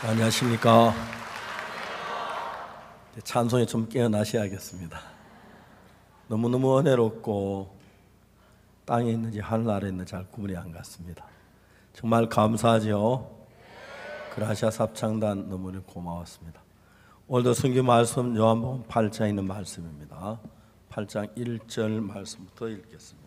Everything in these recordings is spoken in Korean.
안녕하십니까. 찬송에 좀 깨어나셔야겠습니다. 너무너무 은혜롭고 땅에 있는지 하늘 아래에 있는지 잘 구분이 안 갔습니다. 정말 감사하죠. 그라시아 삽창단 너무나 고마웠습니다. 오늘도 성경 말씀 요한복음 8장에 있는 말씀입니다. 8장 1절 말씀부터 읽겠습니다.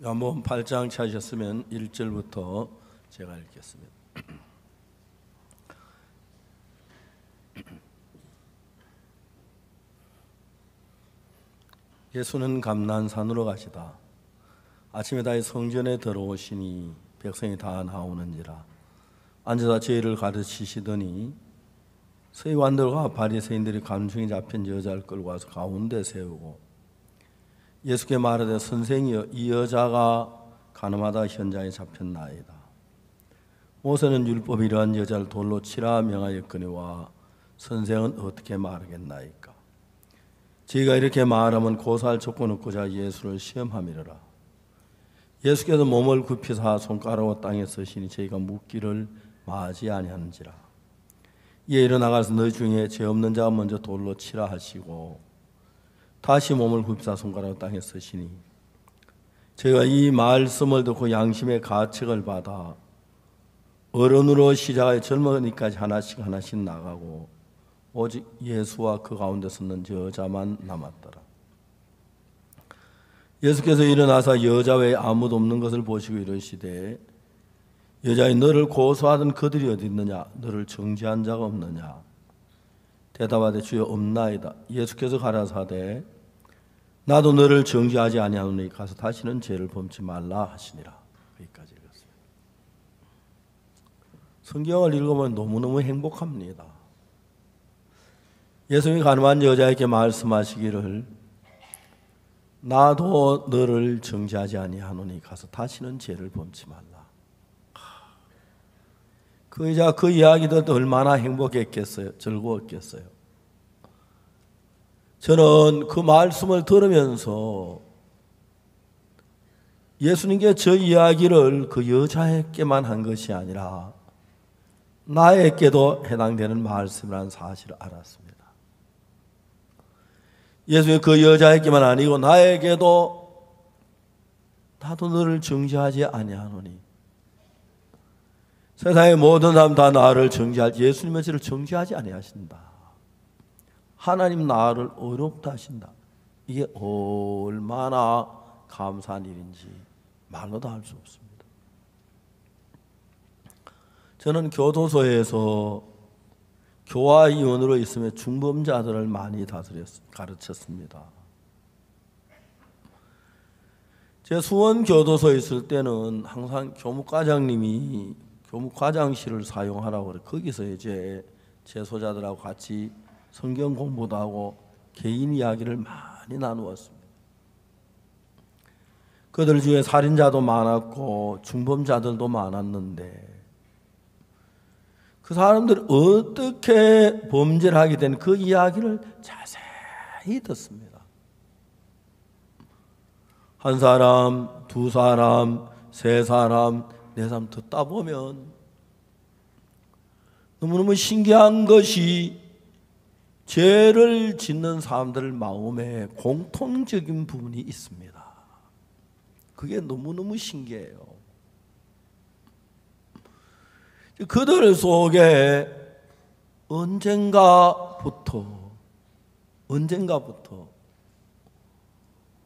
요한복음 8장 찾으셨으면 1절부터 제가 읽겠습니다. 예수는 감난산으로 가시다 아침에 다시 성전에 들어오시니 백성이 다 나오는지라 앉아서 저희를 가르치시더니 서기관들과 바리새인들이 감중에 잡힌 여자를 끌고 와서 가운데 세우고 예수께 말하되 선생이여 이 여자가 가늠하다 현장에 잡혔나이다. 모세는 율법에 이러한 여자를 돌로 치라 명하였거니와 선생은 어떻게 말하겠나이까. 저희가 이렇게 말하면 고사할 조건 얻고자 예수를 시험함이라. 예수께서 몸을 굽히사 손가락으로 땅에 서시니 저희가 묻기를 마지 아니하는지라. 이에 일어나가서 너희 중에 죄 없는 자가 먼저 돌로 치라 하시고 다시 몸을 굽히사 손가락으로 땅에 서시니 저희가 이 말씀을 듣고 양심의 가책을 받아 어른으로 시작하여 젊은이까지 하나씩 나가고 오직 예수와 그 가운데 섰는 여자만 남았더라. 예수께서 일어나서 여자 외에 아무도 없는 것을 보시고 이르시되 여자여 너를 고소하던 그들이 어디 있느냐 너를 정죄한 자가 없느냐. 대답하되 주여 없나이다. 예수께서 가라사대 나도 너를 정죄하지 아니하노니 가서 다시는 죄를 범치 말라 하시니라. 여기까지 읽었습니다. 성경을 읽으면 너무너무 행복합니다. 예수님이 가늠한 여자에게 말씀하시기를 나도 너를 정죄하지 아니하노니 가서 다시는 죄를 범치 말라. 그 여자 그 이야기 들을 때 얼마나 행복했겠어요. 즐거웠겠어요. 저는 그 말씀을 들으면서 예수님께 저 이야기를 그 여자에게만 한 것이 아니라 나에게도 해당되는 말씀이라는 사실을 알았습니다. 예수님 그 여자에게만 아니고 나에게도 나도 너를 정죄하지 아니하노니 세상의 모든 사람 다 나를 정죄할지 예수님은 저를 정죄하지 아니하신다. 하나님 나를 어렵다 하신다. 이게 얼마나 감사한 일인지 말로도 할 수 없습니다. 저는 교도소에서 교화위원으로 있으며 중범자들을 많이 가르쳤습니다. 제 수원교도소에 있을 때는 항상 교무과장님이 교무과장실을 사용하라고 그래. 거기서 이제 재소자들하고 같이 성경 공부도 하고 개인 이야기를 많이 나누었습니다. 그들 중에 살인자도 많았고 중범자들도 많았는데 그 사람들이 어떻게 범죄를 하게 된 그 이야기를 자세히 듣습니다. 한 사람, 두 사람, 세 사람, 네 사람 듣다 보면 너무너무 신기한 것이 죄를 짓는 사람들 마음에 공통적인 부분이 있습니다. 그게 너무너무 신기해요. 그들 속에 언젠가부터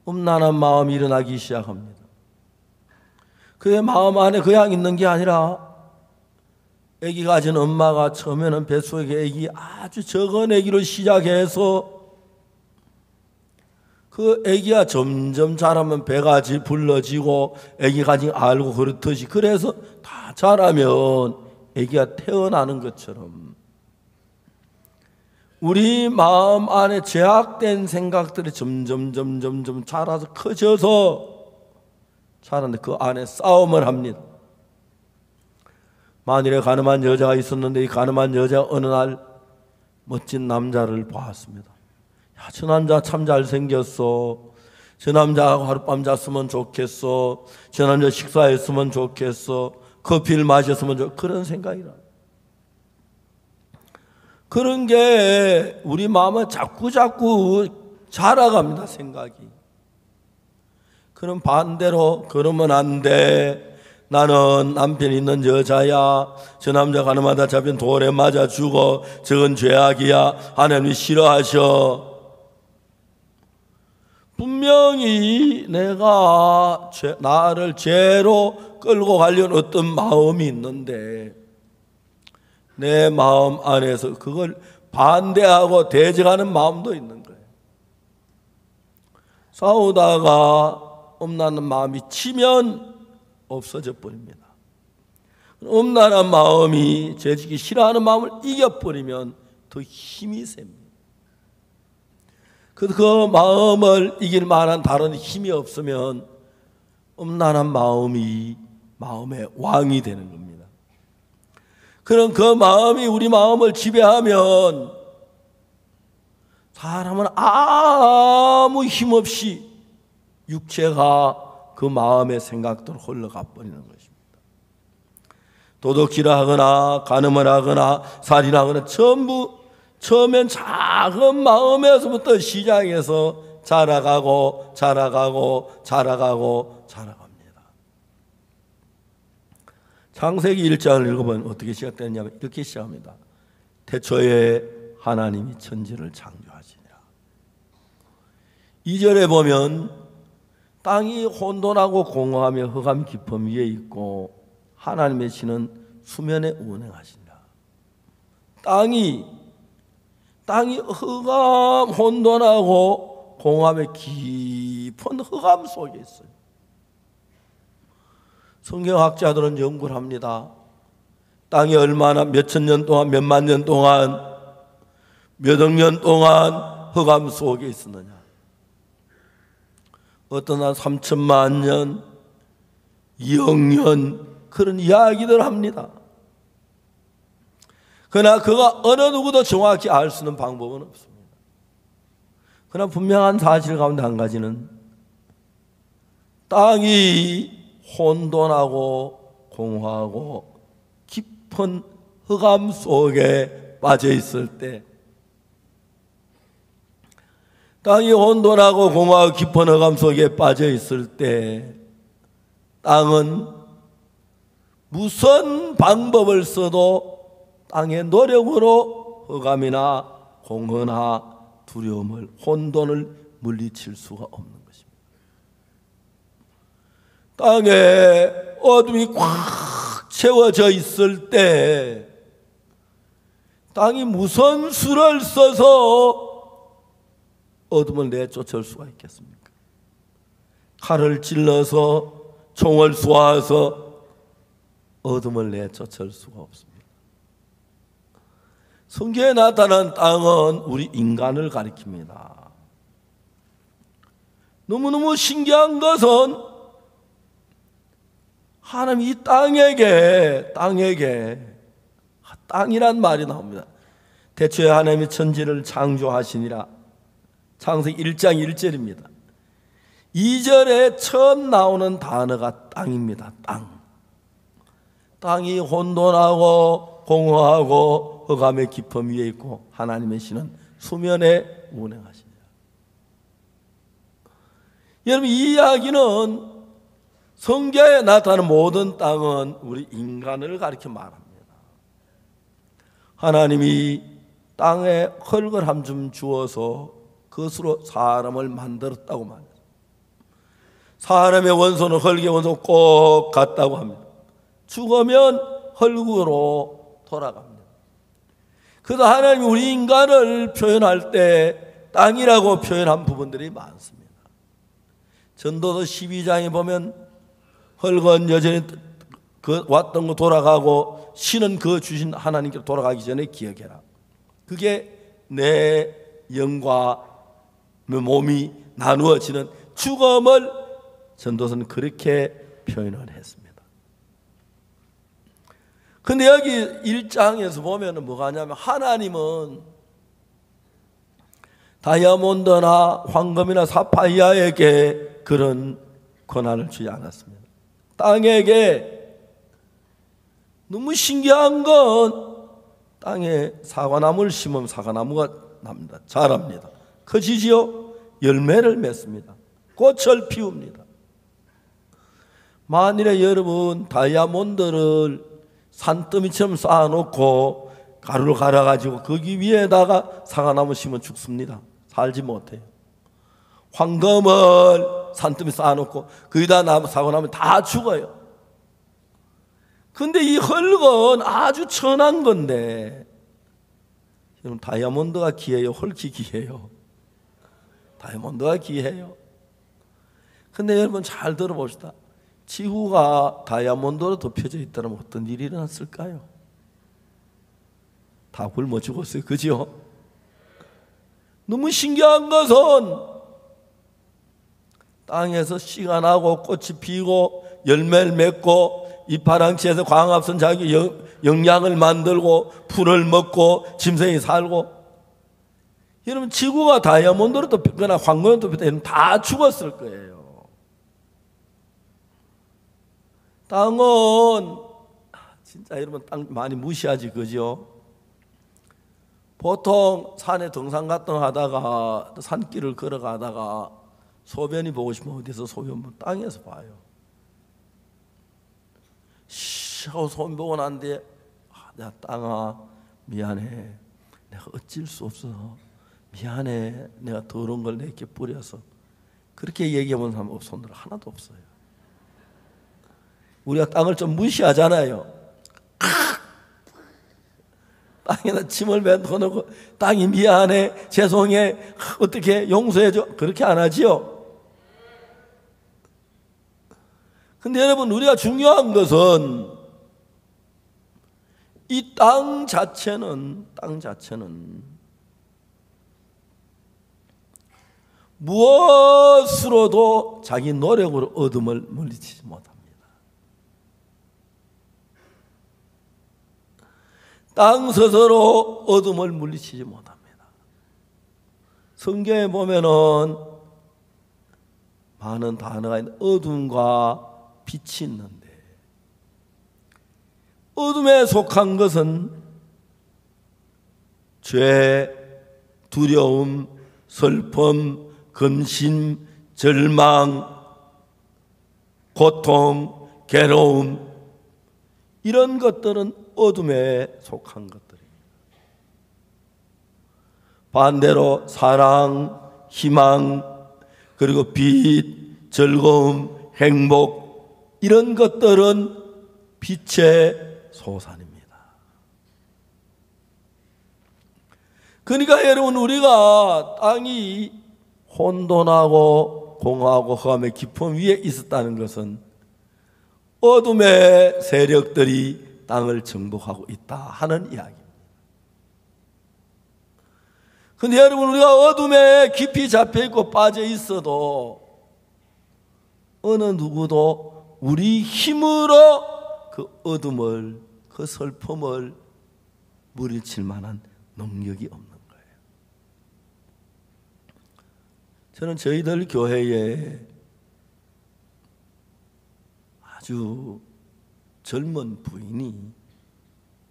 음란한 마음이 일어나기 시작합니다. 그의 마음 안에 그냥 있는 게 아니라 아기 가진 엄마가 처음에는 뱃속에 아기 아주 적은 아기로 시작해서 그 아기가 점점 자라면 배가 불러지고 아기 가진 알고 그렇듯이 그래서 다 자라면 아기가 태어나는 것처럼 우리 마음 안에 제약된 생각들이 점점 자라서 커져서 자라는데 그 안에 싸움을 합니다. 만일에 가늠한 여자가 있었는데 이 가늠한 여자가 어느 날 멋진 남자를 보았습니다. 야, 저 남자 참 잘생겼어. 저 남자하고 하룻밤 잤으면 좋겠어. 저 남자 식사했으면 좋겠어. 커피를 마셨으면 좋겠어. 그런 생각이라. 그런 게 우리 마음은 자꾸 자라갑니다, 생각이. 그럼 반대로 그러면 안 돼. 나는 남편 있는 여자야. 저 남자가 하나마다 잡힌 돌에 맞아 죽어. 저건 죄악이야. 하나님이 싫어하셔. 분명히 내가 나를 죄로 끌고 가려는 어떤 마음이 있는데 내 마음 안에서 그걸 반대하고 대적하는 마음도 있는 거예요. 싸우다가 엄나는 마음이 치면 없어져 버립니다. 엄나는 마음이 죄지기 싫어하는 마음을 이겨버리면 더 힘이 셉니다. 그 마음을 이길 만한 다른 힘이 없으면 엄난한 마음이 마음의 왕이 되는 겁니다. 그런 그 마음이 우리 마음을 지배하면 사람은 아무 힘없이 육체가 그 마음의 생각대로 흘러가 버리는 것입니다. 도둑질을 하거나 간음을 하거나 살인하거나 전부 처음엔 작은 마음에서부터 시작해서 자라갑니다. 창세기 1장을 읽어보면 어떻게 시작되느냐면 이렇게 시작합니다. 태초에 하나님이 천지를 창조하시니라. 2절에 보면 땅이 혼돈하고 공허하며 흑암 깊음 위에 있고 하나님의 신은 수면에 운행하시니라. 땅이 흑암 혼돈하고 공허함의 깊은 흑암 속에 있어요. 성경학자들은 연구를 합니다. 땅이 얼마나 몇천 년 동안 몇만 년 동안 몇억 년 동안 흑암 속에 있었느냐. 어떤 한 3천만 년, 2억 년 그런 이야기들 합니다. 그러나 그가 어느 누구도 정확히 알 수 있는 방법은 없습니다. 그러나 분명한 사실 가운데 한 가지는 땅이 혼돈하고 공허하고 깊은 흑암 속에 빠져 있을 때, 땅이 혼돈하고 공허하고 깊은 흑암 속에 빠져 있을 때 땅은 무슨 방법을 써도 땅의 노력으로 흑암이나 공허나 두려움을, 혼돈을 물리칠 수가 없는 것입니다. 땅에 어둠이 꽉 채워져 있을 때 땅이 무슨 수를 써서 어둠을 내쫓을 수가 있겠습니까? 칼을 찔러서 총을 쏘아서 어둠을 내쫓을 수가 없습니다. 성경에 나타난 땅은 우리 인간을 가리킵니다. 너무너무 신기한 것은 하나님이 이 땅이란 말이 나옵니다. 태초에 하나님이 천지를 창조하시니라. 창세기 1장 1절입니다. 2절에 처음 나오는 단어가 땅입니다. 땅이 혼돈하고 공허하고 흑암의 깊음 위에 있고 하나님의 신은 수면에 운행하시니라. 여러분, 이 이야기는 성경에 나타나는 모든 땅은 우리 인간을 가리켜 말합니다. 하나님이 땅에 흙을 한 줌 주어서 그것으로 사람을 만들었다고 말합니다. 사람의 원소는 흙의 원소 꼭 같다고 합니다. 죽으면 흙으로 돌아갑니다. 그래서 하나님이 우리 인간을 표현할 때 땅이라고 표현한 부분들이 많습니다. 전도서 12장에 보면 흙은 여전히 그 왔던 거 돌아가고 신은 그 주신 하나님께 돌아가기 전에 기억해라. 그게 내 영과 몸이 나누어지는 죽음을 전도서는 그렇게 표현을 했습니다. 근데 여기 1장에서 보면 뭐가 하냐면 하나님은 다이아몬드나 황금이나 사파이아에게 그런 권한을 주지 않았습니다. 땅에게 너무 신기한 건 땅에 사과나무를 심으면 사과나무가 납니다. 자랍니다. 커지지요? 열매를 맺습니다. 꽃을 피웁니다. 만일에 여러분 다이아몬드를 산더미처럼 쌓아놓고 가루를 갈아가지고 거기 위에다가 사과나무 심으면 죽습니다. 살지 못해요. 황금을 산더미 쌓아놓고 거기다 사과나무 다 죽어요. 근데 이 흙은 아주 천한 건데, 여러분 다이아몬드가 귀해요? 흙이 귀해요? 다이아몬드가 귀해요. 근데 여러분 잘 들어봅시다. 지구가 다이아몬드로 덮여져 있다면 어떤 일이 일어났을까요? 다 굶어 죽었어요. 그죠? 너무 신기한 것은 땅에서 씨가 나고 꽃이 피고 열매를 맺고 이파랑치에서 광합선 자기 영양을 만들고 풀을 먹고 짐승이 살고, 여러분 지구가 다이아몬드로 덮였거나 황금으로 덮였다 다 죽었을 거예요. 땅은 진짜 여러분 땅 많이 무시하지, 그죠? 보통 산에 등산 같은 거 하다가 산길을 걸어가다가 소변이 보고 싶으면 어디서 소변? 땅에서 봐요. 하고 소변 보고 난 뒤에 야 땅아 미안해, 내가 어쩔 수 없어, 미안해, 내가 더러운 걸 내게 뿌려서. 그렇게 얘기해본 사람 손들 하나도 없어요. 우리가 땅을 좀 무시하잖아요. 땅에다 침을 뱉어놓고 땅이 미안해, 죄송해, 어떻게 용서해줘, 그렇게 안 하지요. 근데 여러분 우리가 중요한 것은 이 땅 자체는 무엇으로도 자기 노력으로 어둠을 물리치지 못합니다. 땅 스스로 어둠을 물리치지 못합니다. 성경에 보면은 많은 단어가 있는데 어둠과 빛이 있는데, 어둠에 속한 것은 죄, 두려움, 슬픔, 근심, 절망, 고통, 괴로움, 이런 것들은 어둠에 속한 것들입니다. 반대로 사랑, 희망, 그리고 빛, 즐거움, 행복, 이런 것들은 빛의 소산입니다. 그러니까 여러분 우리가 땅이 혼돈하고 공허하고 흑암의 깊음 위에 있었다는 것은 어둠의 세력들이 땅을 정복하고 있다 하는 이야기입니다. 그런데 여러분 우리가 어둠에 깊이 잡혀있고 빠져 있어도 어느 누구도 우리 힘으로 그 어둠을, 그 슬픔을 물리칠 만한 능력이 없는 거예요. 저는 저희들 교회에 아주 젊은 부인이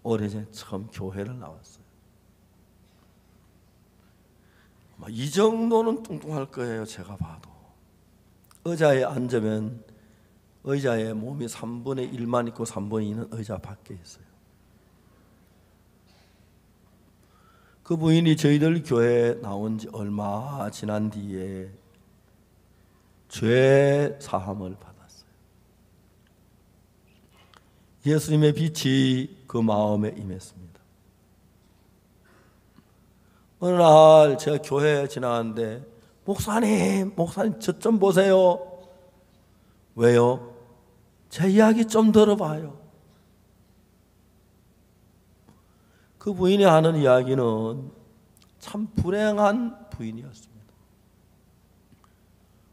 오래전에 처음 교회를 나왔어요. 이 정도는 뚱뚱할 거예요. 제가 봐도. 의자에 앉으면 의자에 몸이 3분의 1만 있고 3분의 2는 의자 밖에 있어요. 그 부인이 저희들 교회에 나온 지 얼마 지난 뒤에 죄 사함을 받았어요. 예수님의 빛이 그 마음에 임했습니다. 어느 날 제가 교회에 지나갔는데 목사님 저 좀 보세요. 왜요? 제 이야기 좀 들어봐요. 그 부인이 하는 이야기는 참 불행한 부인이었습니다.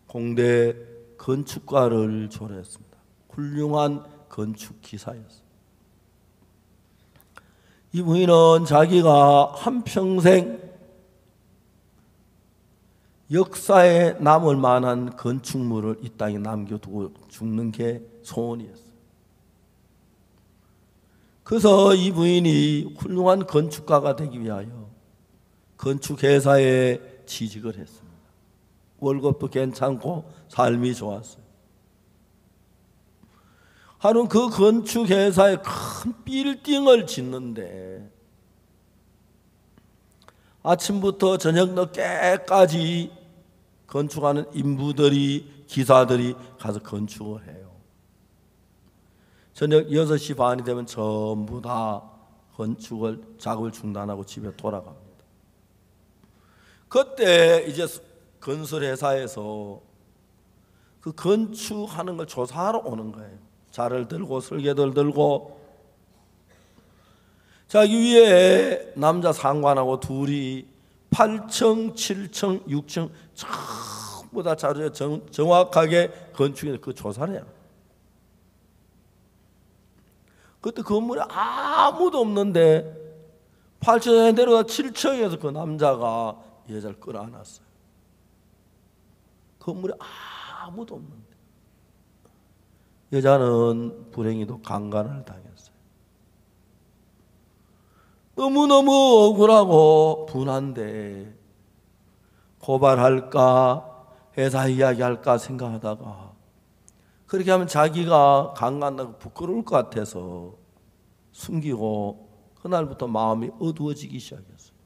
공대 건축과를 졸업했습니다. 훌륭한 건축 기사였습니다. 이 부인은 자기가 한평생 역사에 남을 만한 건축물을 이 땅에 남겨두고 죽는 게 소원이었어요. 그래서 이 부인이 훌륭한 건축가가 되기 위하여 건축회사에 취직을 했습니다. 월급도 괜찮고 삶이 좋았어요. 하루는 그 건축회사에 큰 빌딩을 짓는데 아침부터 저녁 늦게까지 건축하는 인부들이, 기사들이 가서 건축을 해요. 저녁 6시 반이 되면 전부 다 작업을 중단하고 집에 돌아갑니다. 그때 이제 건설회사에서 그 건축하는 걸 조사하러 오는 거예요. 자를 들고 설계도를 들고 자기 위에 남자 상관하고 둘이 8층, 7층, 6층 전부 다 자료에 정확하게 건축해서 그 조사를 해요. 그때 건물에 아무도 없는데 8층에 내려가 7층에서 그 남자가 여자를 끌어안았어요. 건물에 아무도 없는데 여자는 불행히도 강간을 당했어요. 너무너무 억울하고 분한데 고발할까 회사 이야기할까 생각하다가 그렇게 하면 자기가 강간당하고 부끄러울 것 같아서 숨기고 그날부터 마음이 어두워지기 시작했어요.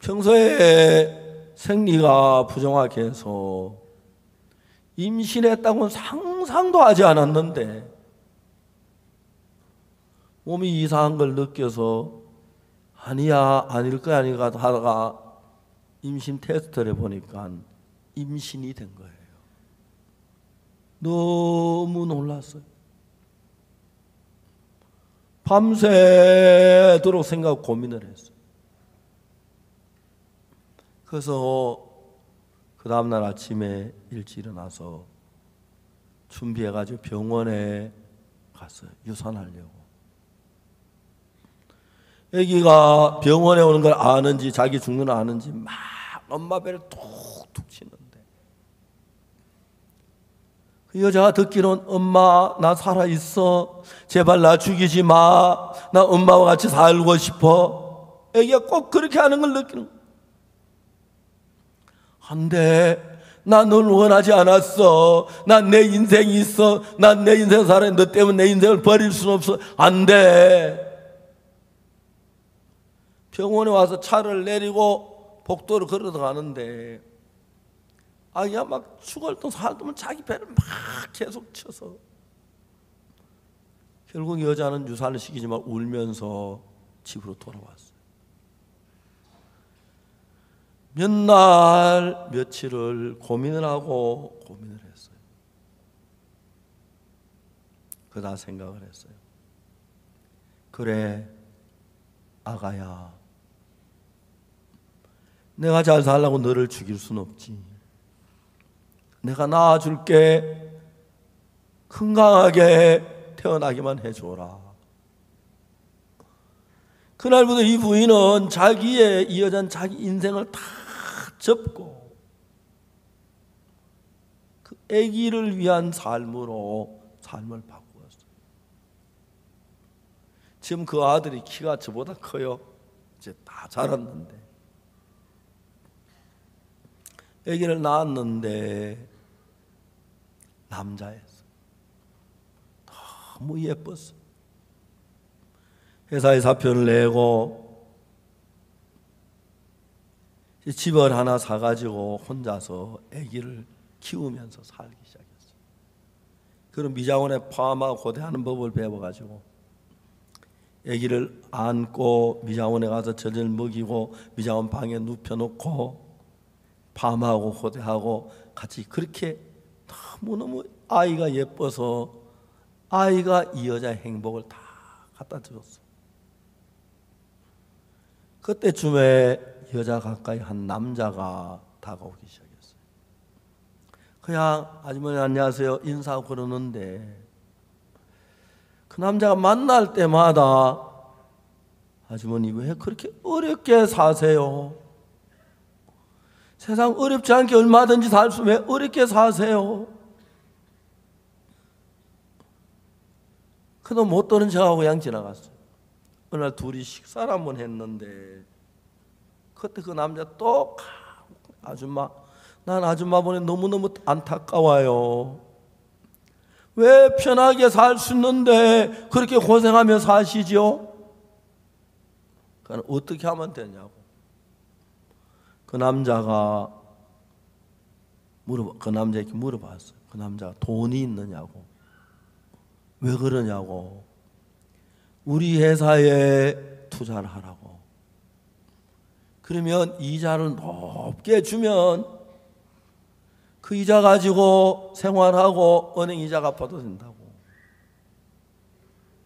평소에 생리가 부정하게 해서 임신했다고는 상상도 하지 않았는데 몸이 이상한 걸 느껴서 아니야 아닐 거야 아닐까 하다가 임신 테스트를 해보니까 임신이 된 거예요. 너무 놀랐어요. 밤새도록 생각 고민을 했어요. 그래서 그 다음날 아침에 일찍 일어나서 준비해가지고 병원에 갔어요. 유산하려고. 아기가 병원에 오는 걸 아는지 자기 죽는 걸 아는지 막 엄마 배를 툭툭 치는데 그 여자가 듣기로는 엄마 나 살아있어 제발 나 죽이지 마 나 엄마와 같이 살고 싶어. 아기가 꼭 그렇게 하는 걸 느끼는 거예요. 안 돼. 난 널 원하지 않았어. 난 내 인생이 있어. 난 내 인생 살아. 너 때문에 내 인생을 버릴 수는 없어. 안 돼. 병원에 와서 차를 내리고 복도로 걸어 들어가는데 아기가 막 죽을 듯 살 듯 자기 배를 막 계속 쳐서 결국 여자는 유산을 시키지만 울면서 집으로 돌아왔어요. 몇 날 며칠을 고민을 하고 고민을 했어요. 그러다 생각을 했어요. 그래 아가야 내가 잘 살라고 너를 죽일 순 없지. 내가 낳아줄게. 건강하게 태어나기만 해줘라. 그날부터 이 부인은 이 여자는 자기 인생을 다 접고 그 아기를 위한 삶으로 삶을 바꾸었어요. 지금 그 아들이 키가 저보다 커요. 이제 다 자랐는데 아기를 낳았는데 남자였어요. 너무 예뻤어. 회사에 사표를 내고 집을 하나 사가지고 혼자서 아기를 키우면서 살기 시작했어요. 그런 미자원에 포함하고 고대하는 법을 배워가지고 아기를 안고 미자원에 가서 젖을 먹이고 미자원 방에 눕혀놓고 밤하고 호대하고 같이 그렇게 너무너무 아이가 예뻐서 아이가 이 여자의 행복을 다 갖다 줬어요. 그때쯤에 여자 가까이 한 남자가 다가오기 시작했어요. 그냥 아주머니 안녕하세요 인사하고 그러는데 그 남자가 만날 때마다 아주머니 왜 그렇게 어렵게 사세요? 세상 어렵지 않게 얼마든지 살 수, 왜 어렵게 사세요? 그도 못 도는 척하고 그냥 지나갔어요. 어느 날 둘이 식사를 한번 했는데 그때 그 남자 또 아줌마, 난 아줌마 보니 너무너무 안타까워요. 왜 편하게 살 수 있는데 그렇게 고생하며 사시죠? 그건 어떻게 하면 되냐고. 그 남자가 그 남자에게 물어봤어요. 그 남자가 돈이 있느냐고. 왜 그러냐고. 우리 회사에 투자를 하라고. 그러면 이자를 높게 주면 그 이자 가지고 생활하고 은행 이자 갚아도 된다고.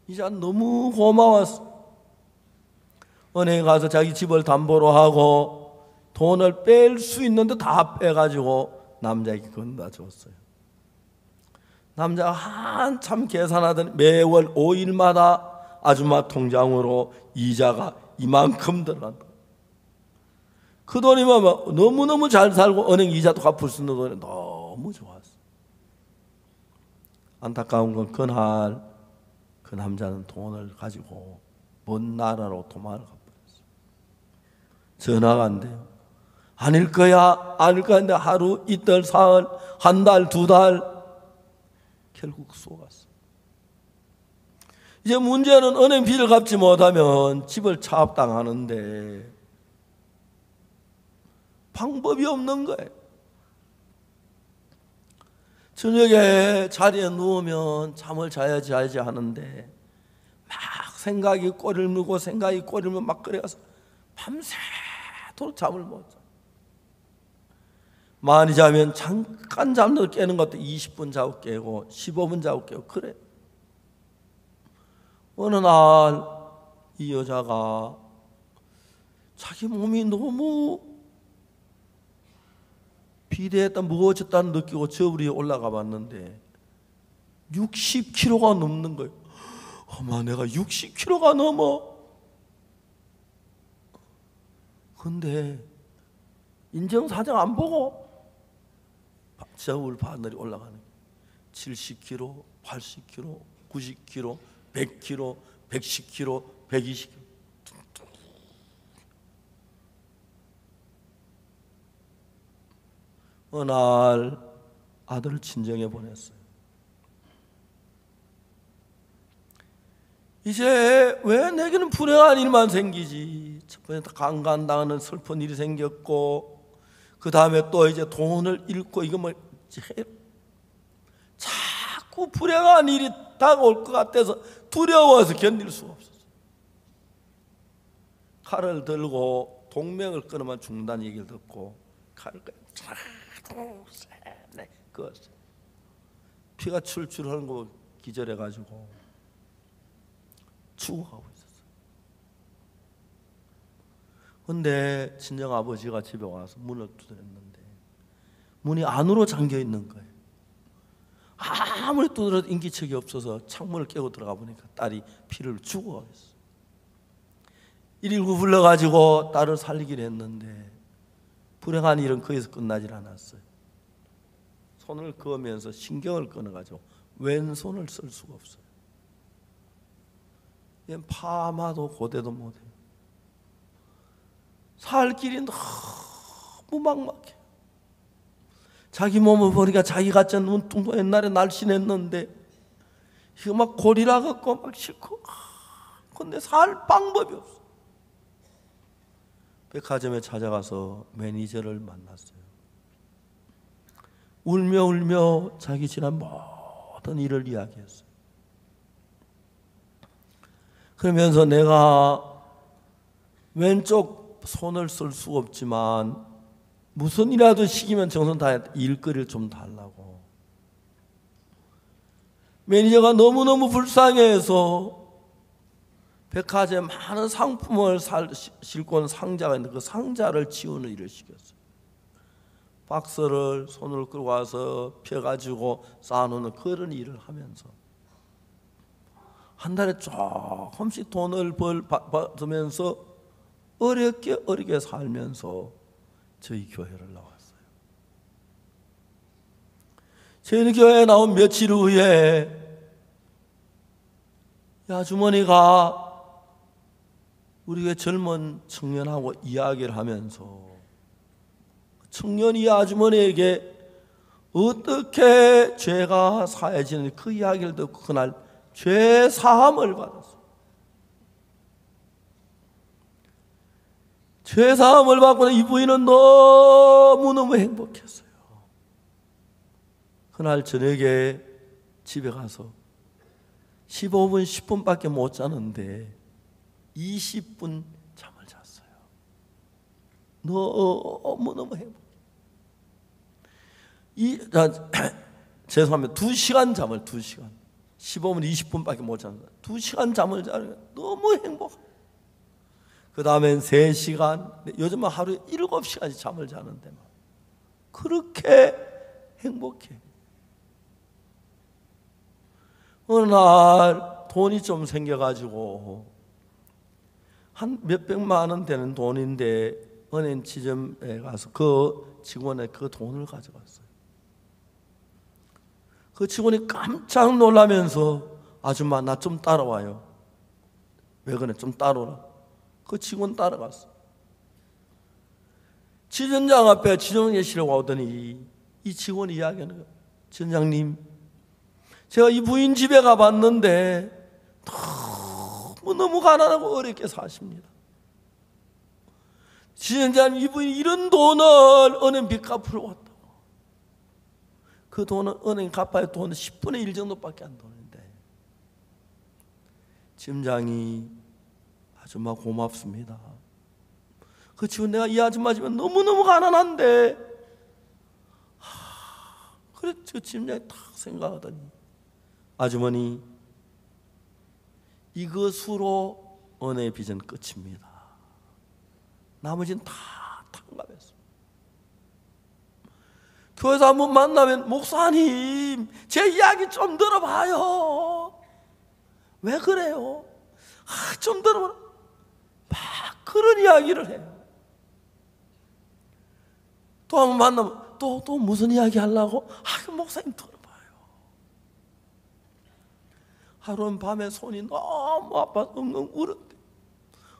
이자 너무 고마웠어. 은행에 가서 자기 집을 담보로 하고 돈을 뺄 수 있는데 다 빼가지고 남자에게 건다 줬어요. 남자가 한참 계산하더니 매월 5일마다 아줌마 통장으로 이자가 이만큼 들어간다. 그 돈이면 너무너무 잘 살고 은행 이자도 갚을 수 있는 돈이 너무 좋았어. 안타까운 건 그날 그 남자는 돈을 가지고 먼 나라로 도망을 가버렸어. 전화가 안 돼요. 아닐 거야, 아닐 거야. 근데 하루, 이틀, 사흘, 한 달, 두 달 결국 쏘갔어. 이제 문제는 은행 빚을 갚지 못하면 집을 차압당하는데 방법이 없는 거예요. 저녁에 자리에 누우면 잠을 자야지 하는데 막 생각이 꼬리를 물고 생각이 꼬리를 물고 막 그래가서 밤새도록 잠을 못 자. 많이 자면 잠깐 잠들 깨는 것도 20분 자고 깨고 15분 자고 깨고 그래. 어느 날 이 여자가 자기 몸이 너무 비대했다, 무거워졌다는 느끼고 저 위에 올라가 봤는데 60kg가 넘는 거예요. 어머, 내가 60kg가 넘어. 근데 인정사정 안 보고 저울 바늘이 올라가는 거예요. 70kg, 80kg, 90kg, 100kg, 110kg, 120kg. 어느 날 아들을 친정에 보냈어요. 이제 왜 내게는 불행한 일만 생기지? 첫 번째 강간당하는 슬픈 일이 생겼고 그 다음에 또 이제 돈을 잃고 이거 뭐 자꾸 불행한 일이 다가올 것 같아서 두려워서 견딜 수가 없었어요. 칼을 들고 동맥을 끊으면 죽는다는 얘기를 듣고 칼을 그었어요. 피가 출출 흐르는 거 기절해가지고 죽어가고 있었어요. 근데 친정 아버지가 집에 와서 문을 두드렸는데 문이 안으로 잠겨 있는 거예요. 아무리 두드려도 인기척이 없어서 창문을 깨고 들어가 보니까 딸이 피를 죽어가고 있어요. 119 불러가지고 딸을 살리기로 했는데 불행한 일은 거기서 끝나질 않았어요. 손을 그으면서 신경을 끊어가지고 왼손을 쓸 수가 없어요. 얘는 파마도 고대도 못해요. 살 길이 너무 막막해요. 자기 몸을 보니까 자기 같지 않은 눈뚱도 옛날에 날씬했는데 이거 막 고리라 갖고 막 싫고 근데 살 방법이 없어. 백화점에 찾아가서 매니저를 만났어요. 울며 자기 지난 모든 일을 이야기했어요. 그러면서 내가 왼쪽 손을 쓸 수가 없지만 무슨 일이라도 시키면 정성 다해 일거리를 좀 달라고. 매니저가 너무너무 불쌍해서 백화점에 많은 상품을 싣고 온 상자가 있는데 그 상자를 치우는 일을 시켰어요. 박스를 손으로 끌고 와서 펴가지고 쌓아놓는 그런 일을 하면서 한 달에 조금씩 돈을 받으면서 어렵게 살면서 저희 교회를 나왔어요. 저희 교회에 나온 며칠 후에 이 아주머니가 우리 교회 젊은 청년하고 이야기를 하면서 청년이 아주머니에게 어떻게 죄가 사해지는지 그 이야기를 듣고 그날 죄 사함을 받았어요. 죄 사함을 받고 이 부인은 너무너무 행복했어요. 그날 저녁에 집에 가서 15분, 10분밖에 못 자는데 20분 잠을 잤어요. 너무너무 행복해. 죄송합니다. 2시간 잠을 2시간. 15분, 20분밖에 못 잤는데 2시간 잠을 자니까 너무 행복해. 그 다음엔 3시간, 요즘은 하루에 7시간씩 잠을 자는데 그렇게 행복해. 어느 날 돈이 좀 생겨가지고 한 몇백만 원 되는 돈인데 은행 지점에 가서 그 직원의 그 돈을 가져갔어요. 그 직원이 깜짝 놀라면서 아줌마 나 좀 따라와요. 왜 그래? 좀 따라오라. 그 직원 따라갔어. 지점장 앞에 지정예시라고 오더니 이 직원이 이야기하는 거예요. 지점장님, 제가 이 부인 집에 가봤는데 너무 가난하고 어렵게 사십니다. 지점장님, 이 부인이 이런 돈을 은행 빚 갚으러 왔다고. 그 돈은 은행 갚아야 돈은 10분의 1 정도밖에 안 되는데 지점장이 아줌마 고맙습니다. 그 지금 내가 이 아줌마 집에 너무너무 가난한데 그래 그 지점장이 딱 생각하더니 아주머니 이것으로 은혜의 빚은 끝입니다. 나머지는 다 탕감했어. 교회에서 한번 만나면 목사님 제 이야기 좀 들어봐요. 왜 그래요? 좀 들어봐라. 막 그런 이야기를 해요. 또 한번 만나면 또 무슨 이야기 하려고? 목사님 들어봐요. 하루는 밤에 손이 너무 아파서 엉엉 울었대.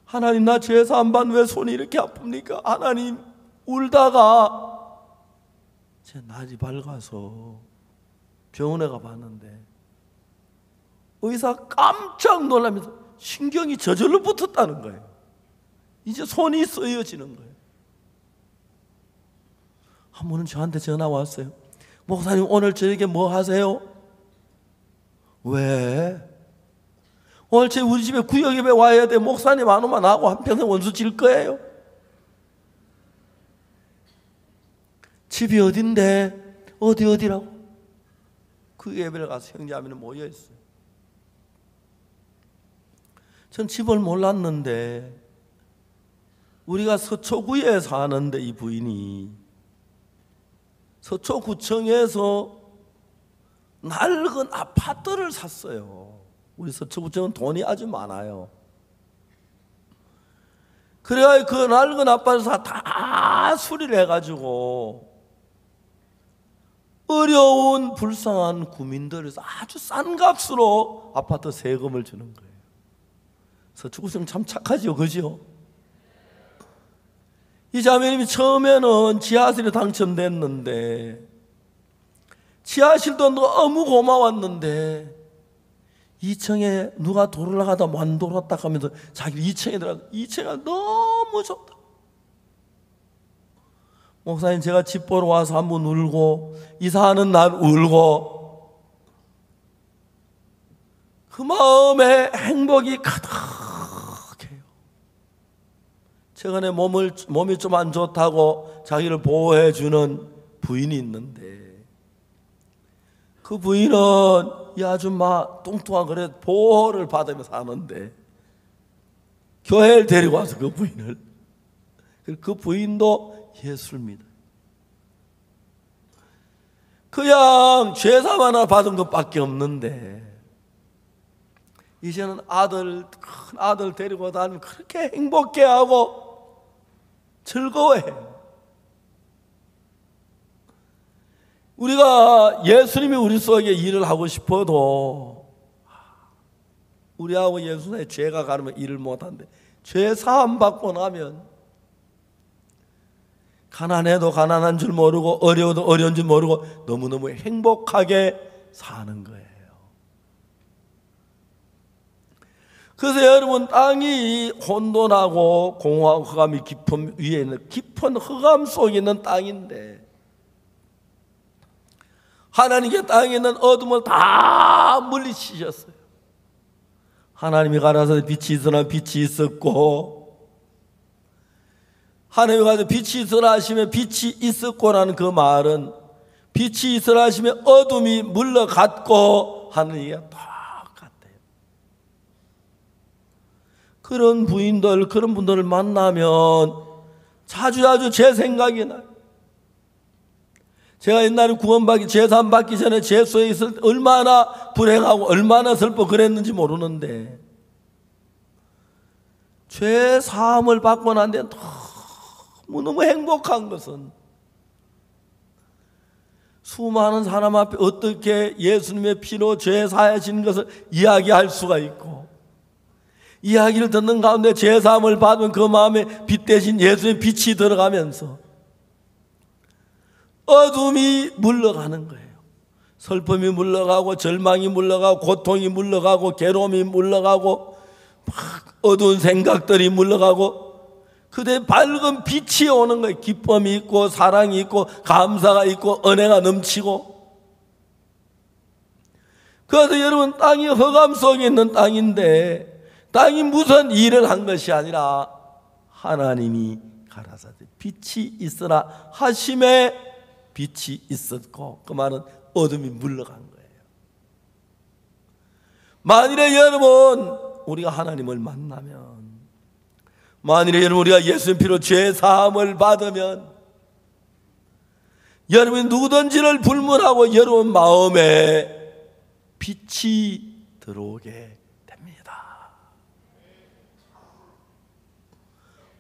하나님 나 죄사 안 받는 왜 손이 이렇게 아픕니까? 하나님 울다가 제 날이 밝아서 병원에 가봤는데 의사 깜짝 놀라면서 신경이 저절로 붙었다는 거예요. 이제 손이 쓰여지는 거예요. 한 번은 저한테 전화 왔어요. 목사님 오늘 저녁에 뭐 하세요? 왜? 오늘 우리 집에 구역예배 와야 돼. 목사님 안 오면 나하고 한평생 원수 질 거예요. 집이 어딘데? 어디라고? 그 예배를 가서 형제자매는 모여있어요. 전 집을 몰랐는데 우리가 서초구에 사는데 이 부인이 서초구청에서 낡은 아파트를 샀어요. 우리 서초구청은 돈이 아주 많아요. 그래야 그 낡은 아파트를 다 수리를 해가지고 어려운 불쌍한 구민들에서 아주 싼 값으로 아파트 세금을 주는 거예요. 서초구청 참 착하죠, 그죠? 이 자매님이 처음에는 지하실에 당첨됐는데 지하실도 너무 고마웠는데 2층에 누가 돌아가다 만 돌았다 하면서 자기 2층에 들어가 2층이 너무 좋다. 목사님 제가 집 보러 와서 한번 울고 이사하는 날 울고 그 마음에 행복이 가득해요. 최근에 몸이 좀 안 좋다고 자기를 보호해 주는 부인이 있는데 그 부인은 이 아줌마 뚱뚱한 그래 보호를 받으며 사는데 교회를 데리고 와서 그 부인을 그 부인도 예수를 믿어요. 그냥 죄사 하나 받은 것밖에 없는데 이제는 큰 아들 데리고 다니면 그렇게 행복해하고 즐거워해요. 우리가 예수님이 우리 속에 일을 하고 싶어도 우리하고 예수 사이에 죄가 가르면 일을 못한대. 죄 사함 받고 나면 가난해도 가난한 줄 모르고 어려워도 어려운 줄 모르고 너무너무 행복하게 사는 거예요. 그래서 여러분, 땅이 혼돈하고 공허하고 흑암이 깊은 위에 있는 깊은 흑암 속에 있는 땅인데, 하나님께 땅에 있는 어둠을 다 물리치셨어요. 하나님이 가라사대 빛이 있으나 빛이 있었고, 하나님이 가라사대 빛이 있으라 하시면 빛이 있었고라는 그 말은 빛이 있으라 하시면 어둠이 물러갔고 하는 얘기가 똑같아요. 그런 부인들, 그런 분들을 만나면 자주자주 제 생각이 나요. 제가 옛날에 구원받기, 제산 받기 전에 제소에 있을 때 얼마나 불행하고 얼마나 슬퍼 그랬는지 모르는데, 죄 사함을 받고 난 뒤에 너무 행복한 것은 수많은 사람 앞에 어떻게 예수님의 피로 죄 사하신 것을 이야기할 수가 있고, 이야기를 듣는 가운데 죄 사함을 받은 그 마음에 빛 대신 예수님의 빛이 들어가면서 어둠이 물러가는 거예요. 슬픔이 물러가고 절망이 물러가고 고통이 물러가고 괴로움이 물러가고 막 어두운 생각들이 물러가고 그때 밝은 빛이 오는 거예요. 기쁨이 있고 사랑이 있고 감사가 있고 은혜가 넘치고. 그래서 여러분, 땅이 흑암 속에 있는 땅인데 땅이 무슨 일을 한 것이 아니라 하나님이 가라사대 빛이 있으라 하심에 빛이 있었고, 그 말은 어둠이 물러간 거예요. 만일에 여러분 우리가 하나님을 만나면, 만일에 여러분 우리가 예수님 피로 죄 사함을 받으면 여러분이 누구든지를 불문하고 여러분 마음에 빛이 들어오게 됩니다.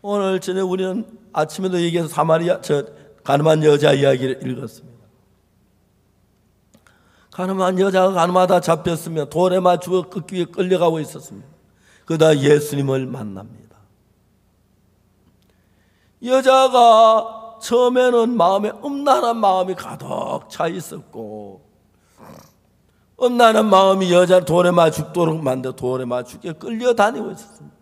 오늘 저녁 우리는 아침에도 얘기해서 사마리아 가늠한 여자 이야기를 읽었습니다. 가늠한 여자가 가늠하다 잡혔으며 돌에 맞추어 끄기에 끌려가고 있었습니다. 그러다 예수님을 만납니다. 여자가 처음에는 마음에 음란한 마음이 가득 차 있었고, 음란한 마음이 여자를 돌에 맞추도록 만들어 돌에 맞추게 끌려다니고 있었습니다.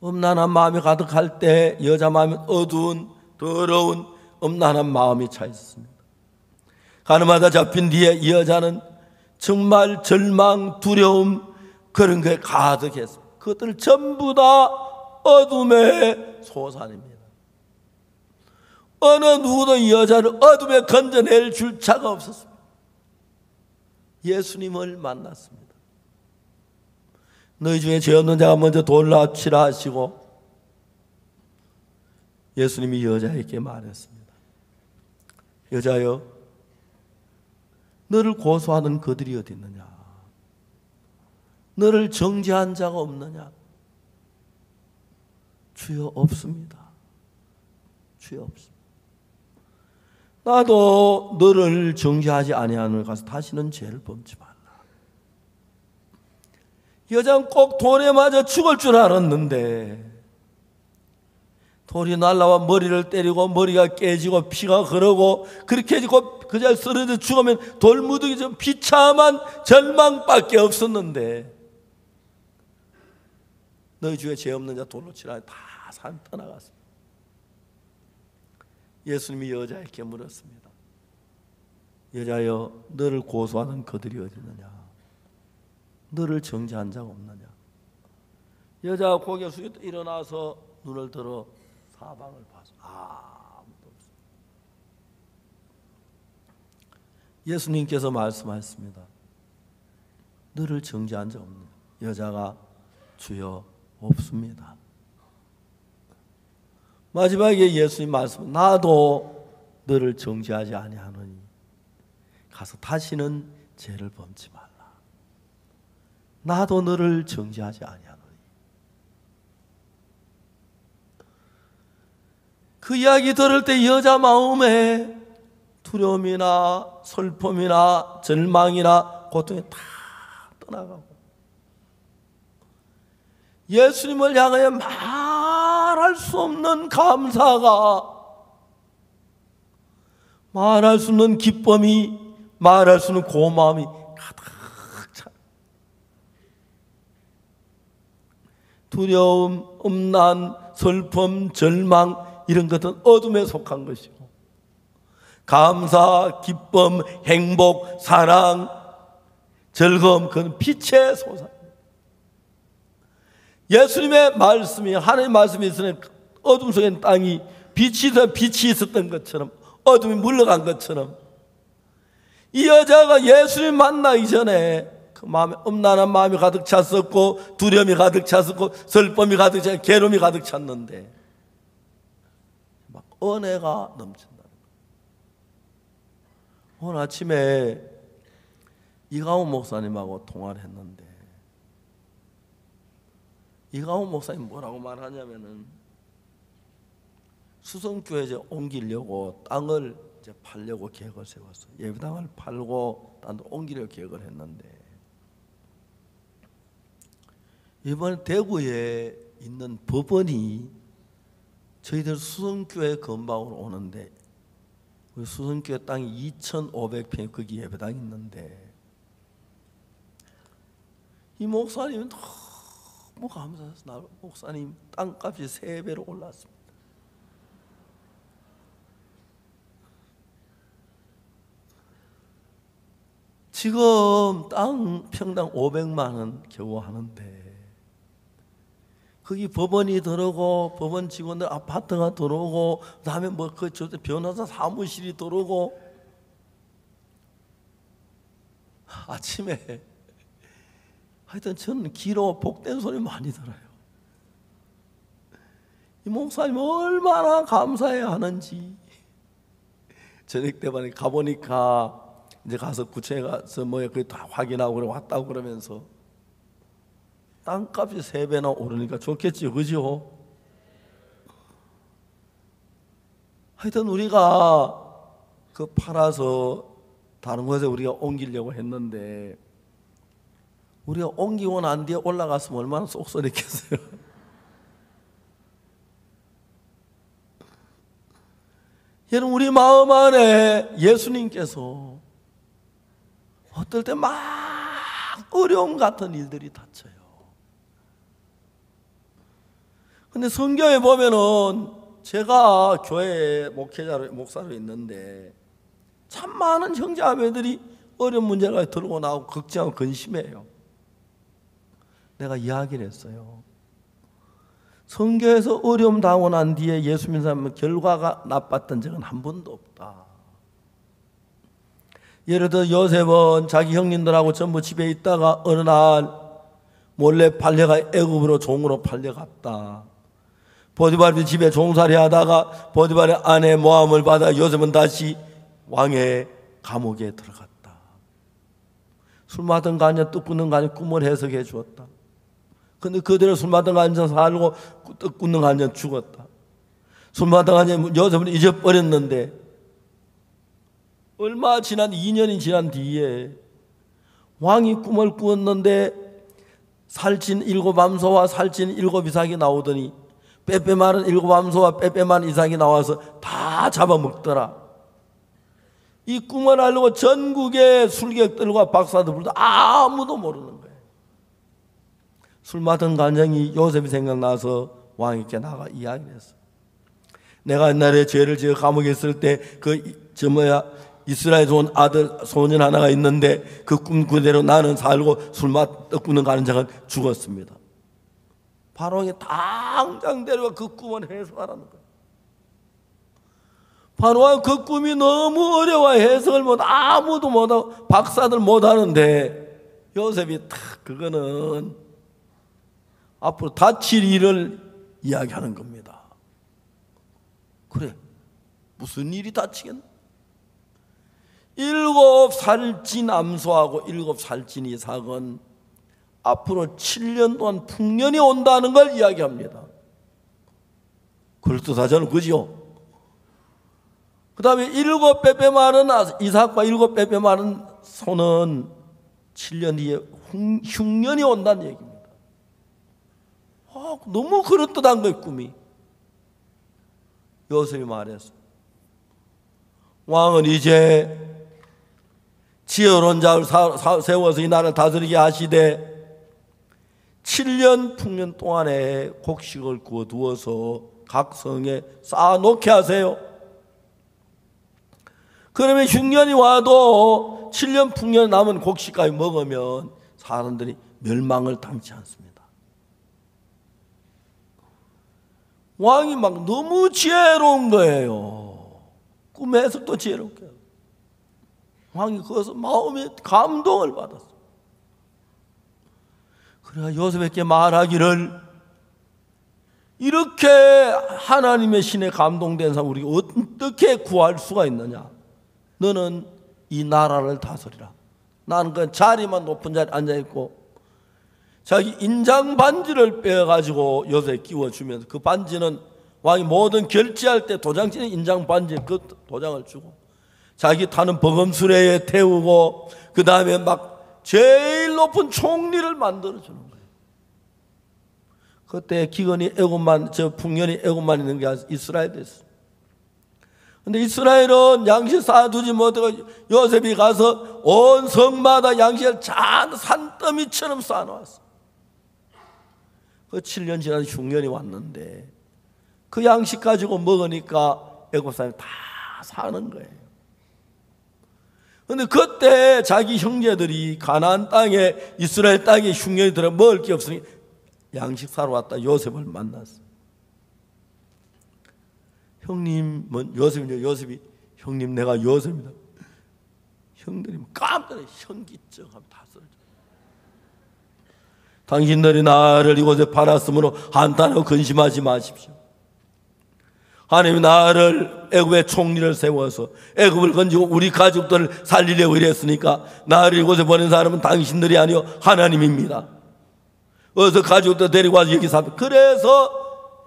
음란한 마음이 가득할 때 여자 마음이 어두운 더러운 음란한 마음이 차 있습니다. 가늠하다 잡힌 뒤에 이 여자는 정말 절망, 두려움 그런 게 가득했습니다. 그것들 전부 다 어둠의 소산입니다. 어느 누구도 이 여자를 어둠에 건져낼 줄차가 없었습니다. 예수님을 만났습니다. 너희 중에 죄 없는 자가 먼저 돌로 치라 하시고 예수님이 여자에게 말했습니다. 여자여, 너를 고소하는 그들이 어디 있느냐? 너를 정죄한 자가 없느냐? 주여, 없습니다. 주여, 없습니다. 나도 너를 정죄하지 아니하는 가서 다시는 죄를 범치 말라. 여자는 꼭 돌에 맞아 죽을 줄 알았는데 돌이 날라와 머리를 때리고 머리가 깨지고 피가 흐르고 그렇게 해지고 그 자리에 쓰러져 죽으면 돌무더기 좀 비참한 절망밖에 없었는데, 너희 중에 죄 없는 자 돌로 치라 다 산 떠나갔습니다. 예수님이 여자에게 물었습니다. 여자여, 너를 고소하는 그들이 어디 있느냐? 너를 정죄한 자가 없느냐? 여자가 고개 숙여 일어나서 눈을 들어 사방을 봐서 아무도 없습니다. 예수님께서 말씀하셨습니다. 너를 정죄한 자 없느냐? 여자가 주여, 없습니다. 마지막에 예수님 말씀, 나도 너를 정죄하지 아니하노니 가서 다시는 죄를 범치 말라. 나도 너를 정죄하지 아니하노니. 그 이야기 들을 때 여자 마음에 두려움이나 슬픔이나 절망이나 고통이 다 떠나가고 예수님을 향하여 말할 수 없는 감사가, 말할 수 없는 기쁨이, 말할 수 없는 고마움이 가득 차. 두려움, 음란, 슬픔, 절망 이런 것은 어둠에 속한 것이고, 감사, 기쁨, 행복, 사랑, 즐거움 그건 빛의 솟아. 예수님의 말씀이, 하나님의 말씀이 있으니 어둠 속엔 땅이 빛이 있었던 것처럼, 어둠이 물러간 것처럼, 이 여자가 예수님 만나기 전에 그 마음에 음란한 마음이 가득 찼었고, 두려움이 가득 찼었고, 슬픔이 가득 찼고, 괴로움이 가득 찼는데 막 은혜가 넘친다는 거예요. 오늘 아침에 이가훈 목사님하고 통화를 했는데, 이가훈 목사님 뭐라고 말하냐면은 수성교회 이제 옮기려고 땅을 이제 팔려고 계획을 세웠어. 예배당을 팔고 땅도 옮기려고 계획을 했는데, 이번 대구에 있는 법원이 저희들 수성교회 근방으로 오는데, 우리 수성교회 땅이 2,500평 거기 예배당이 있는데, 이 목사님은 너무 감사해서 나 목사님 땅값이 3배로 올랐습니다. 지금 땅 평당 500만 원 겨우 하는데, 거기 법원이 들어오고, 법원 직원들 아파트가 들어오고, 그 다음에 뭐 그 변호사 사무실이 들어오고, 아침에 하여튼 저는 길어 복된 소리 많이 들어요. 이 목사님 얼마나 감사해야 하는지. 저녁 때반에 가보니까 이제 가서 구청에 가서 뭐 그게 다 확인하고 그래 왔다고 그러면서 땅값이 3배나 오르니까 좋겠지, 그죠? 하여튼 우리가 그 팔아서 다른 곳에 우리가 옮기려고 했는데, 우리가 옮기고 난 뒤에 올라갔으면 얼마나 쏙쏠했겠어요. 여러분, 우리 마음 안에 예수님께서 어떨 때 막 어려움 같은 일들이 닥쳐요. 근데 성경에 보면은, 제가 교회 목사로 있는데 참 많은 형제자매들이 어려운 문제가 들고 나오고 걱정하고 근심해요. 내가 이야기를 했어요. 성교에서 어려움 당하고 난 뒤에 예수 믿는 사람은 결과가 나빴던 적은 한 번도 없다. 예를 들어 요셉은 자기 형님들하고 전부 집에 있다가 어느 날 몰래 팔려가 애굽으로 종으로 팔려갔다. 보디발의 집에 종살이 하다가 보디발의 아내 모함을 받아 요셉은 다시 왕의 감옥에 들어갔다. 술 마던 간녀 떡 굽는 간녀 꿈을 해석해 주었다. 근데 그대로 술 마던 간녀 살고 떡 굽는 간녀 죽었다. 술 마던 간녀 요셉은 잊어버렸는데, 얼마 지난 2년이 지난 뒤에 왕이 꿈을 꾸었는데 살찐 7암소와 살찐 7이삭이 나오더니 빼빼마른 7암소와 빼빼마른 이삭이 나와서 다 잡아먹더라. 이 꿈을 알고 전국의 술객들과 박사들 불러도 아무도 모르는 거예요. 술 마던 간정이 요셉이 생각나서 왕에게 나가 이야기를 했어. 내가 옛날에 죄를 지어 감옥에 있을 때 이스라엘에 온 아들 소년 하나가 있는데 그 꿈 그대로 나는 살고 술맛 떡꾸는 가는 자가 죽었습니다. 바로왕이 당장 데려가 그 꿈을 해석하라는 거예요. 바로왕 그 꿈이 너무 어려워 해석을 못, 아무도 못하고 박사들 못하는데 요셉이 탁 그거는 앞으로 다칠 일을 이야기하는 겁니다. 그래, 무슨 일이 다치겠나? 7살찐 암소하고 7살찐 이삭은 앞으로 7년 동안 풍년이 온다는 걸 이야기합니다. 그럴듯하잖아요, 그죠? 그 다음에 7배 많은 이삭과 7배 많은 소는 7년 뒤에 흉년이 온다는 얘기입니다. 너무 그럴듯한 거예요, 꿈이. 요셉이 말했어. 왕은 이제 지혜로운 자를 세워서 이 나라를 다스리게 하시되 7년 풍년 동안에 곡식을 구워두어서 각 성에 쌓아놓게 하세요. 그러면 흉년이 와도 7년 풍년 남은 곡식까지 먹으면 사람들이 멸망을 당치 않습니다. 왕이 막 너무 지혜로운 거예요. 꿈의 해석도 지혜롭게. 왕이 그것을 마음에 감동을 받았어요. 그래야 요셉에게 말하기를, 이렇게 하나님의 신에 감동된 사람 우리가 어떻게 구할 수가 있느냐. 너는 이 나라를 다스리라. 나는 그 자리만 높은 자리에 앉아있고, 자기 인장 반지를 빼가지고 요셉에 끼워주면서, 그 반지는 왕이 모든 결제할 때 도장 찍는 인장 반지에 그 도장을 주고, 자기 타는 버금수레에 태우고, 그 다음에 막 제일 높은 총리를 만들어주는 거예요. 그때 기근이 풍년이 애굽만 있는 게 이스라엘이었어요. 근데 이스라엘은 양식 쌓아두지 못하고 요셉이 가서 온 성마다 양식을 잔 산더미처럼 쌓아놓았어. 그 7년 지난 흉년이 왔는데 그 양식 가지고 먹으니까 애굽 사람이 다 사는 거예요. 근데 그때 자기 형제들이 가나안 땅에, 이스라엘 땅에 흉년이 들어 먹을 게 없으니 양식 사러 왔다 요셉을 만났어. 형님, 요셉이 형님 내가 요셉이다. 형들이 깜짝 놀라 현기증하면 다 쓰러져. 당신들이 나를 이곳에 팔았으므로 한탄하고 근심하지 마십시오. 하나님이 나를 애굽의 총리를 세워서 애굽을 건지고 우리 가족들을 살리려고 이랬으니까 나를 이곳에 보낸 사람은 당신들이 아니요 하나님입니다. 어서 가족들 데리고 와서 여기 삽니다. 그래서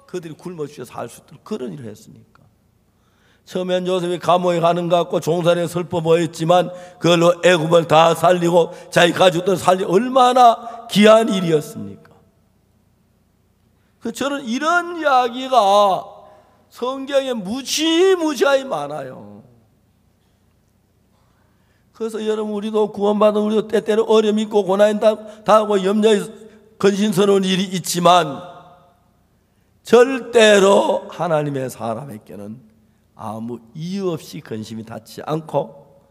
그들이 굶어 죽여 살 수 있도록 그런 일을 했으니까. 처음엔 요셉이 감옥에 가는 것 같고 종살이에 슬퍼 보였지만 그걸로 애굽을 다 살리고 자기 가족들 살리고 얼마나 귀한 일이었습니까? 저는 이런 이야기가 성경에 무지무지하게 많아요. 그래서 여러분, 우리도 구원받은 우리도 때때로 어려움 있고 고난 당하고 염려에 근심스러운 일이 있지만 절대로 하나님의 사람에게는 아무 이유 없이 근심이 닿지 않고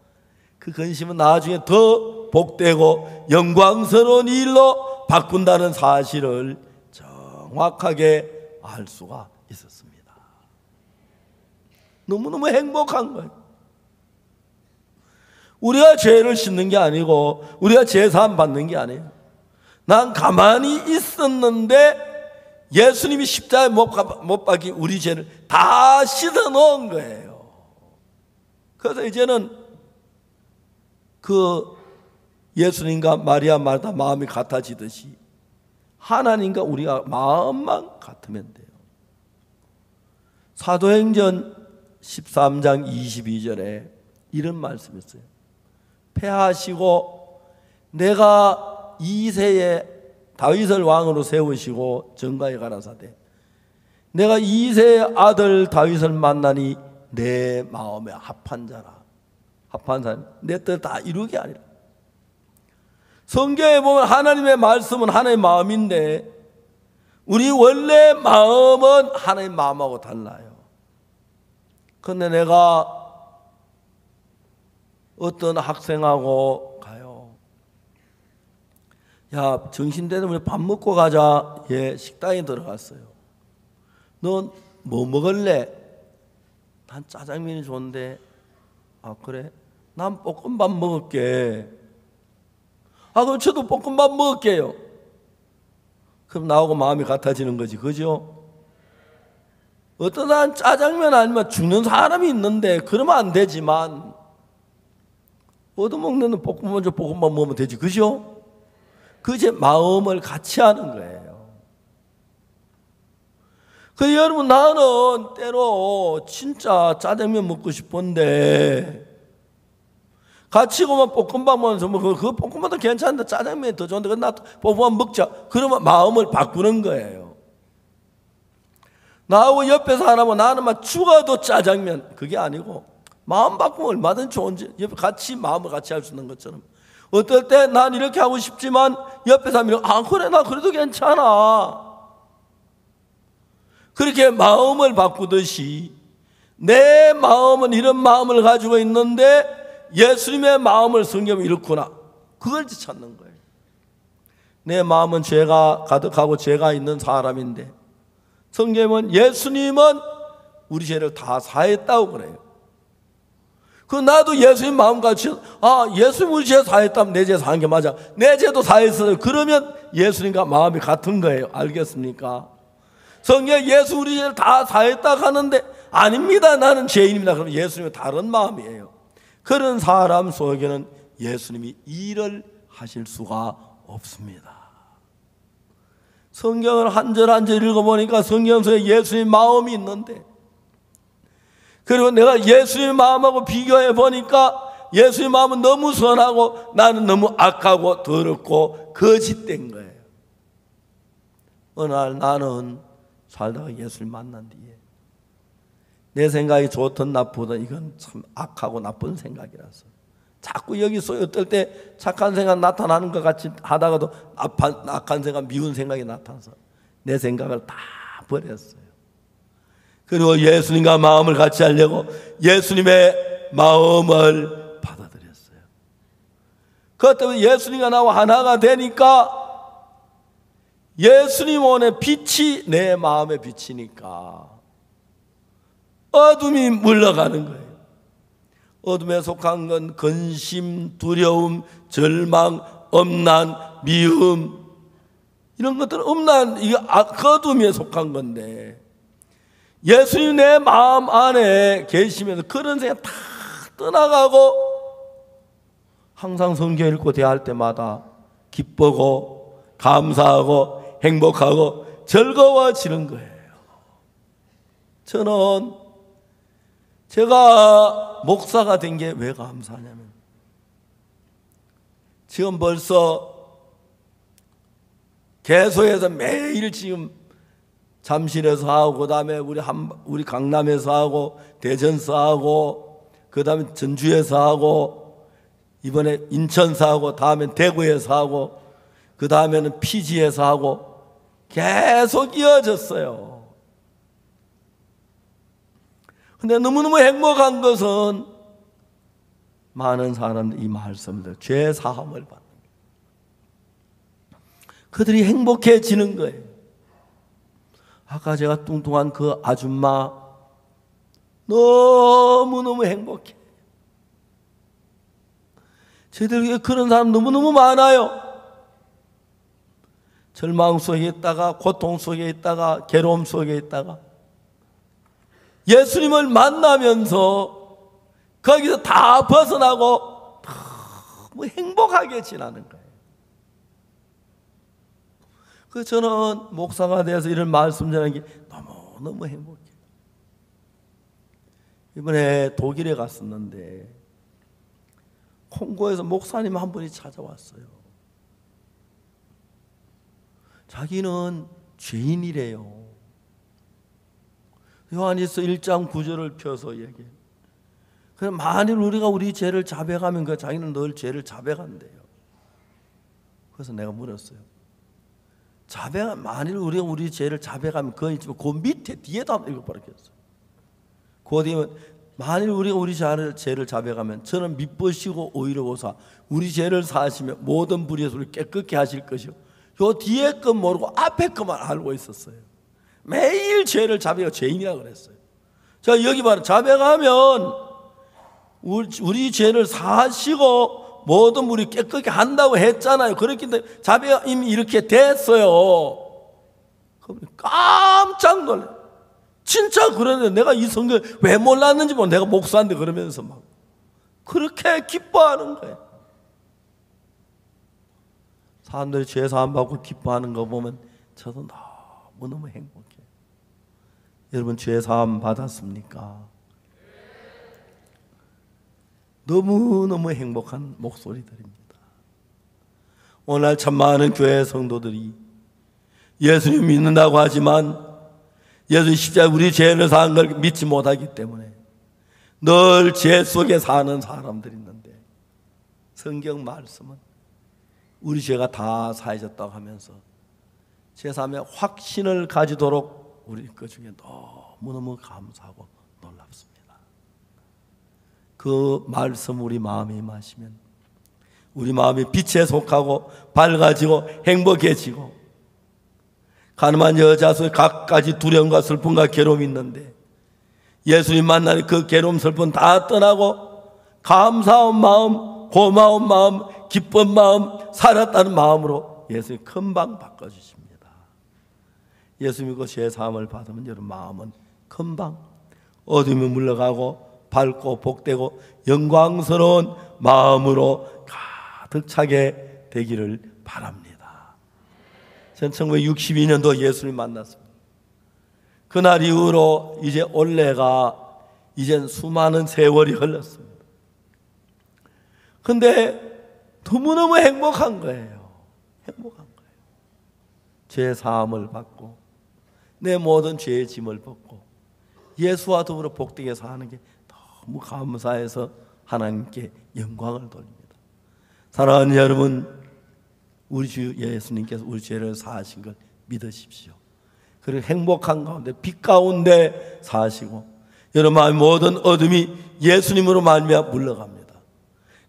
그 근심은 나중에 더 복되고 영광스러운 일로 바꾼다는 사실을 정확하게 알 수가 있었습니다. 너무너무 행복한 거예요. 우리가 죄를 씻는 게 아니고 우리가 제사함 받는 게 아니에요. 난 가만히 있었는데 예수님이 십자가에 못 박히 우리 죄를 다 씻어 놓은 거예요. 그래서 이제는 그 예수님과 마리아 마르다 마음이 같아지듯이 하나님과 우리가 마음만 같으면 돼요. 사도행전 13장 22절에 이런 말씀이 있어요. 패하시고 내가 2세에 다윗을 왕으로 세우시고 정가에 가라사대 내가 2세의 아들 다윗을 만나니 내 마음에 합한 자라. 합한 사람, 내 뜻 다 이루게 아니라. 성경에 보면 하나님의 말씀은 하나님의 마음인데 우리 원래 마음은 하나님의 마음하고 달라요. 그런데 내가 어떤 학생하고 가요. 야, 정신되면 우리 밥 먹고 가자. 예, 식당에 들어갔어요. 넌 뭐 먹을래? 난 짜장면이 좋은데. 아, 그래? 난 볶음밥 먹을게. 아, 그럼 저도 볶음밥 먹을게요. 그럼 나하고 마음이 같아지는 거지, 그죠? 어떤 사람 짜장면 아니면 죽는 사람이 있는데 그러면 안 되지만 얻어먹는 볶음밥 먼저 볶음밥 먹으면 되지, 그죠? 그제 마음을 같이 하는 거예요. 여러분, 나는 때로 진짜 짜장면 먹고 싶은데 같이 가면 볶음밥 먹으면서 그 볶음밥도 괜찮은데 짜장면이 더 좋은데 나 볶음밥 먹자. 그러면 마음을 바꾸는 거예요. 나하고 옆에 사람은 나는 막 죽어도 짜장면, 그게 아니고 마음 바꾸면 얼마든 좋은지, 옆에 같이 마음을 같이 할 수 있는 것처럼, 어떨 때 난 이렇게 하고 싶지만 옆에 사람이 그래 나 그래도 괜찮아. 그렇게 마음을 바꾸듯이 내 마음은 이런 마음을 가지고 있는데 예수님의 마음을 성경이 이렇구나, 그걸 찾는 거예요. 내 마음은 죄가 가득하고 죄가 있는 사람인데 성경은 예수님은 우리 죄를 다 사했다고 그래요. 나도 예수님 마음같이 예수님 우리 죄 사했다면 내 죄 사한 게 맞아, 내 죄도 사했어요. 그러면 예수님과 마음이 같은 거예요. 알겠습니까? 성경에 예수 우리 죄를 다 사했다 하는데 아닙니다, 나는 죄인입니다. 그러면 예수님은 다른 마음이에요. 그런 사람 속에는 예수님이 일을 하실 수가 없습니다. 성경을 한 절 한 절 읽어보니까 성경 속에 예수님 마음이 있는데, 그리고 내가 예수님 마음하고 비교해 보니까 예수님 마음은 너무 선하고 나는 너무 악하고 더럽고 거짓된 거예요. 어느 날 나는 살다가 예수님 만난 뒤에 내 생각이 좋든 나쁘든 이건 참 악하고 나쁜 생각이라서 자꾸 여기 속에 어떨 때 착한 생각 나타나는 것 같이 하다가도 악한 생각, 미운 생각이 나타나서 내 생각을 다 버렸어요. 그리고 예수님과 마음을 같이 하려고 예수님의 마음을 받아들였어요. 그것 때문에 예수님과 나와 하나가 되니까 예수님 안에 빛이 내 마음에 비치니까 어둠이 물러가는 거예요. 어둠에 속한 건 근심, 두려움, 절망, 엄난, 미움, 이런 것들은 엄난, 이게 어둠에 속한 건데 예수님 내 마음 안에 계시면서 그런 생각 다 떠나가고 항상 성경 읽고 대할 때마다 기쁘고 감사하고 행복하고 즐거워지는 거예요. 저는 제가 목사가 된 게 왜 감사하냐면 지금 벌써 개소에서 매일 지금 잠실에서 하고, 그 다음에 우리 강남에서 하고, 대전에서 하고, 그 다음에 전주에서 하고, 이번에 인천에서 하고, 다음엔 대구에서 하고, 그 다음에는 피지에서 하고, 계속 이어졌어요. 근데 너무너무 행복한 것은 많은 사람들이 이 말씀들, 죄 사함을 받는 거예요. 그들이 행복해지는 거예요. 아까 제가 뚱뚱한 그 아줌마 너무너무 행복해. 저희들 그런 사람 너무너무 많아요. 절망 속에 있다가, 고통 속에 있다가, 괴로움 속에 있다가 예수님을 만나면서 거기서 다 벗어나고 너무 행복하게 지나는 거예요. 저는 목사가 돼서 이런 말씀 전하는 게 너무너무 행복해요. 이번에 독일에 갔었는데 콩고에서 목사님 한 분이 찾아왔어요. 자기는 죄인이래요. 요한일서 1장 9절을 펴서 얘기해요. 그래서 만일 우리가 우리 죄를 자백하면 자기는 늘 죄를 자백한대요. 그래서 내가 물었어요. 만일 우리가 우리 죄를 자백하면 그 밑에 뒤에도 한번 읽어버렸겠어요. 그 뒤에 만일 우리가 우리 죄를 자백하면 저는 미쁘시고 오히려 보사 우리 죄를 사하시며 모든 불의에서 우리 깨끗게 하실 것이요. 요 뒤에 것 모르고 앞에 것만 알고 있었어요. 매일 죄를 자백하고 죄인이라고 그랬어요. 자, 여기 봐라. 자백하면 우리 죄를 사하시고 모든 물이 깨끗게 한다고 했잖아요. 그렇기 때문에 자백이 이미 이렇게 됐어요. 깜짝 놀래. 진짜 그러는데 내가 이 성경을 왜 몰랐는지 모르고 내가 목사인데 그러면서 막 그렇게 기뻐하는 거예요. 사람들이 죄 사함 받고 기뻐하는 거 보면 저도 너무너무 행복해요. 여러분 죄 사함 받았습니까? 너무너무 행복한 목소리들입니다. 오늘 참 많은 교회 성도들이 예수님 믿는다고 하지만 예수 십자가에 우리 죄를 사한 걸 믿지 못하기 때문에 늘 죄 속에 사는 사람들이 있는데, 성경 말씀은 우리 죄가 다 사해졌다고 하면서 제3의 확신을 가지도록 우리 것 중에 너무너무 감사하고 놀랍습니다. 그 말씀 우리 마음에 임하시면 우리 마음이 빛에 속하고 밝아지고 행복해지고, 가늠한 여자 속에 갖가지 두려움과 슬픔과 괴로움이 있는데 예수님 만나니 그 괴로움 슬픔 다 떠나고 감사한 마음, 고마운 마음, 기쁜 마음, 살았다는 마음으로 예수님 금방 바꿔주십니다. 예수 믿고 죄 사함을 받으면 여러분 마음은 금방 어둠이 물러가고 밝고 복되고 영광스러운 마음으로 가득 차게 되기를 바랍니다. 저는 1962년도 예수님 만났습니다. 그날 이후로 이제 올해가 이젠 수많은 세월이 흘렀습니다. 근데 너무너무 행복한 거예요. 행복한 거예요. 죄 사함을 받고 내 모든 죄의 짐을 벗고 예수와 더불어 복되게 사는 게 너무 감사해서 하나님께 영광을 돌립니다. 사랑하는 여러분, 우리 주 예수님께서 우리 죄를 사하신 걸 믿으십시오. 그리고 행복한 가운데 빛 가운데 사시고 여러분 마음의 모든 어둠이 예수님으로 말미암아 물러갑니다.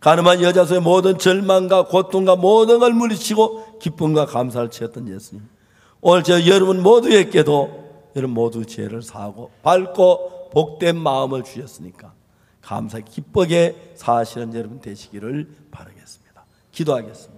가늠한 여자 속의 모든 절망과 고통과 모든 걸 물리치고 기쁨과 감사를 채웠던 예수님, 오늘 저 여러분 모두에게도 여러분 모두 죄를 사하고 밝고 복된 마음을 주셨으니까 감사히 기쁘게 사시는 여러분 되시기를 바라겠습니다. 기도하겠습니다.